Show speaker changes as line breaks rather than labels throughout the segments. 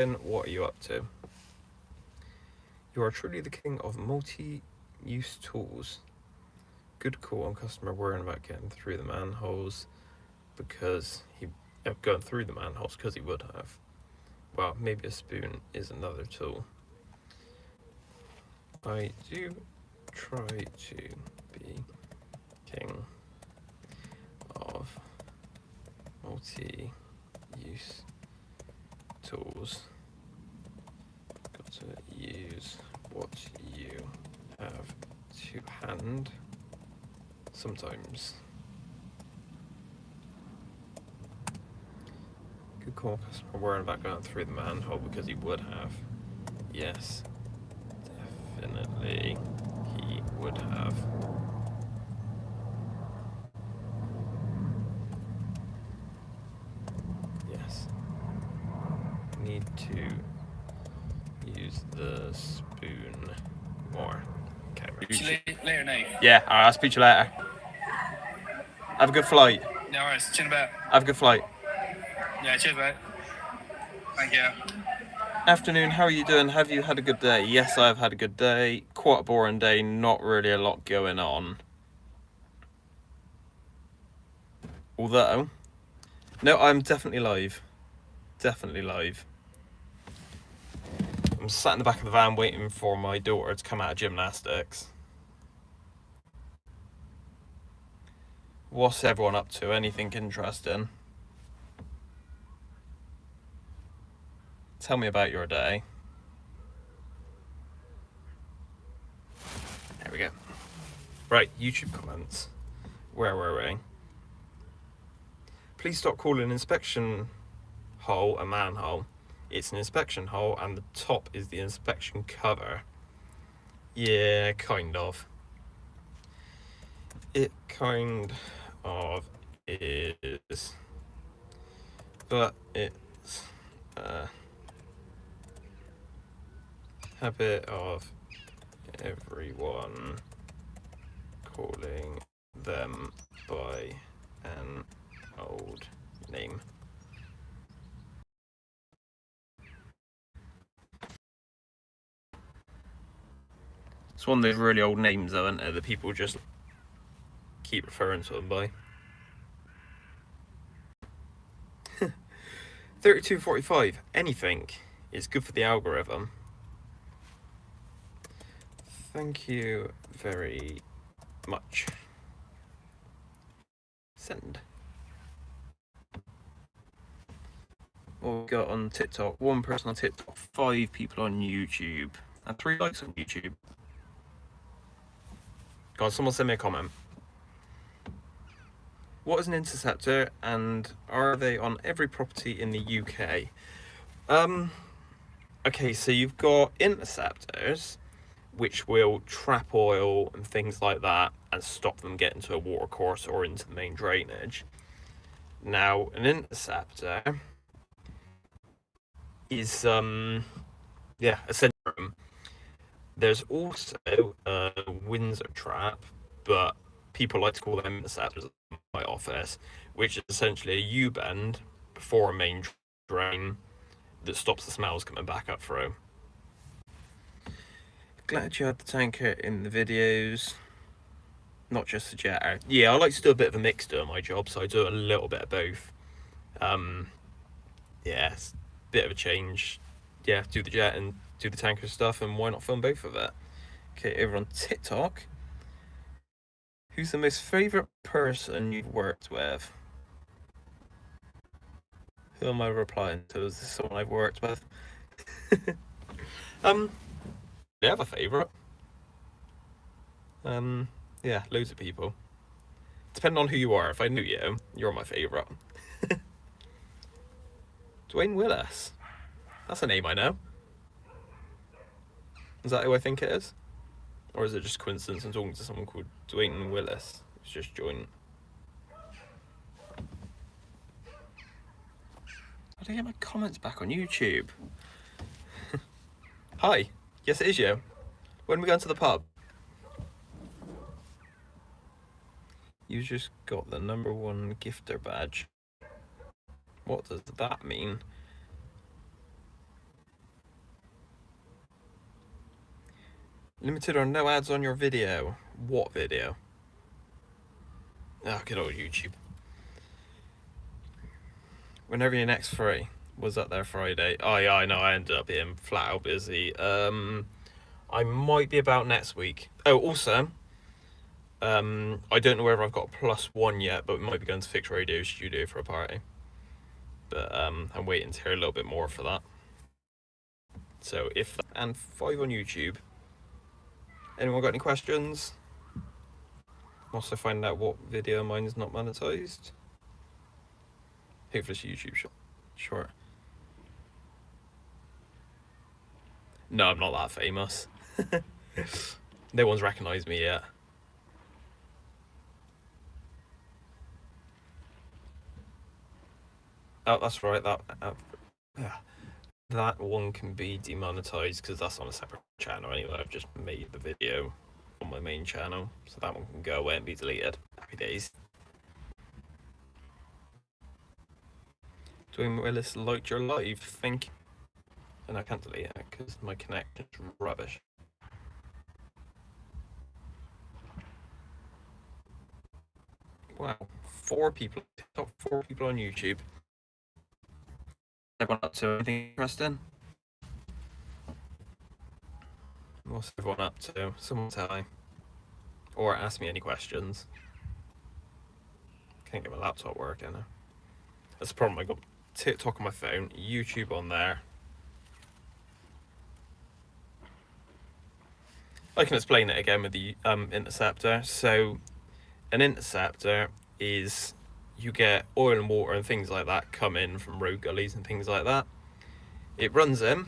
what are you up to? You are truly the king of multi-use tools. Good call on customer worrying about getting through the manholes because he going through the manholes because he would have. Well, maybe a spoon is another tool. I do try to be king of multi-use tools. Got to use what you have to hand sometimes. Good call, customer worrying about going through the manhole because he would have. Yes, definitely he would have. Yes. Need to use the spoon more. Okay,
later, Nate.
Yeah, alright, I'll speak to you later. Have a good flight.
No worries, chin about.
Have a good flight.
Yeah, cheers, mate. Thank you.
Afternoon, how are you doing? Have you had a good day? Yes, I've had a good day. Quite a boring day, not really a lot going on. Although, no, I'm definitely live. Definitely live. I'm sat in the back of the van waiting for my daughter to come out of gymnastics. What's everyone up to? Anything interesting? Tell me about your day. There we go. Right, YouTube comments. Where were we? Please stop calling an inspection hole a manhole. It's an inspection hole and the top is the inspection cover. Yeah, kind of. It kind of is. But it's a habit of everyone calling them by an old name. It's one of those really old names though, isn't it, that people just keep referring to them by. 3245, anything is good for the algorithm. Thank you very much. Send. What we got on TikTok? 1 person on TikTok, 5 people on YouTube, and 3 likes on YouTube. Go on, someone send me a comment. What is an interceptor, and are they on every property in the UK? Okay, so you've got interceptors, which will trap oil and things like that and stop them getting to a watercourse or into the main drainage. Now, an interceptor is, a sensor. There's also a Windsor trap, but people like to call them interceptors in my office, which is essentially a U-bend before a main drain that stops the smells coming back up through. Glad you had the tanker in the videos, not just the jetter. Yeah, I like to do a bit of a mix doing my job, so I do a little bit of both. Yeah, it's a bit of a change. Yeah, do the jet and do the tanker stuff, and why not film both of it? Okay, over on TikTok, who's the most favourite person you've worked with? Who am I replying to? Is this someone I've worked with? They have a favourite. Yeah, loads of people. Depending on who you are. If I knew you, you're my favourite. Dwayne Willis. That's a name I know. Is that who I think it is? Or is it just coincidence I'm talking to someone called Dwayne Willis? It's just joint. How do I get my comments back on YouTube? Hi. Yes, it is you. When are we going to the pub? You just got the #1 gifter badge. What does that mean? Limited or no ads on your video. What video? Oh, good old YouTube. Whenever your next free. Was that there Friday? Oh yeah, I know, I ended up being flat out busy. I might be about next week. Oh, also, I don't know whether I've got a +1 yet, but we might be going to Fix Radio Studio for a party. But I'm waiting to hear a little bit more for that. So if and 5 on YouTube. Anyone got any questions? Also find out what video mine is not monetized. Hopefully it's YouTube short. No, I'm not that famous. No one's recognised me yet. Oh, that's right. That one can be demonetized because that's on a separate channel anyway. I've just made the video on my main channel, so that one can go away and be deleted. Happy days. Dwayne Willis liked your live. Thank you. And I can't delete it because my connection's rubbish. Wow, 4 people. Top 4 people on YouTube. Everyone up to anything interesting? What's everyone up to? Someone tell me. Or ask me any questions. Can't get my laptop working now. That's the problem. I got TikTok on my phone, YouTube on there. I can explain it again with the interceptor. So an interceptor is you get oil and water and things like that come in from road gullies and things like that. It runs in,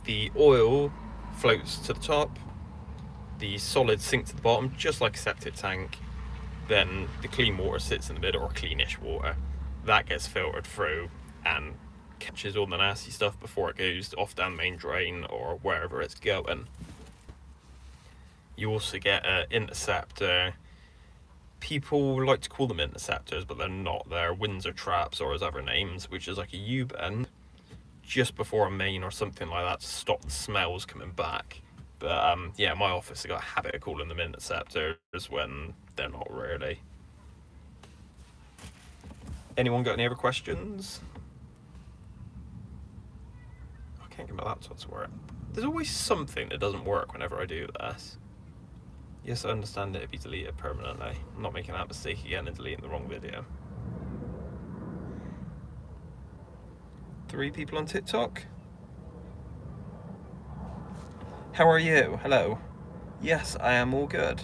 the oil floats to the top, the solids sink to the bottom just like a septic tank, then the clean water sits in the middle, or cleanish water. That gets filtered through and catches all the nasty stuff before it goes off down the main drain or wherever it's going. You also get an interceptor. People like to call them interceptors, but they're not. They're Windsor traps, or as other names, which is like a U-bend just before a main or something like that to stop the smells coming back. But yeah, my office has got a habit of calling them interceptors when they're not really. Anyone got any other questions? I can't get my laptop to work. There's always something that doesn't work whenever I do this. Yes, I understand it'd be deleted permanently. I'm not making that mistake again and deleting the wrong video. 3 people on TikTok? How are you? Hello. Yes, I am all good.